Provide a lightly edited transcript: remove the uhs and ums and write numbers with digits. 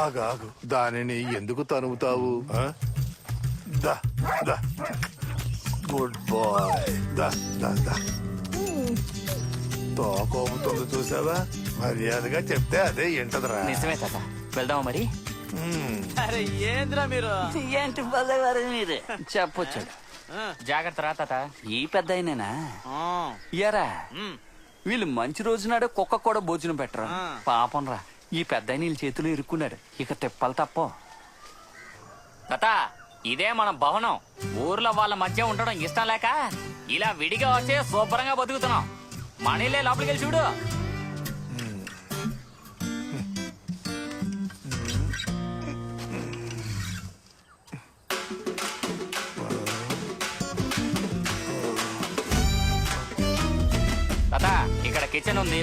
ఆగు ఆగు, దానిని ఎందుకు తనుగుతావు? Good bye. తోకోముతుంది చూసావా? మర్యాదగా చెప్తే అదే ఏంటదరా. నిజమే తాత, వెళ్దామా మరి? అరే ఏంద్రా మీరు? ఏంటి బల్లెవారు మీరు? చెప్పొచ్చు. జాగ్రత్త రా తాత. ఈ పెద్ద అయినేనా ఎరా? వీళ్ళు మంచి రోజు నాడే కుక్క కూడా భోజనం పెట్టరు. పాపం రా, ఈ పెద్ద నీళ్ళ చేతిలో ఇరుక్కున్నాడు. ఇక తిప్పాలి తప్ప. తాత, ఇదే మన భవనం. ఊర్లో వాళ్ళ మధ్య ఉండడం ఇష్టం లేక ఇలా విడిగా వచ్చే శుభ్రంగా బతుకుతున్నాం. మనీలే లోపలికి వెళ్ళి చూడు. తాత, ఇక్కడ కిచెన్ ఉంది.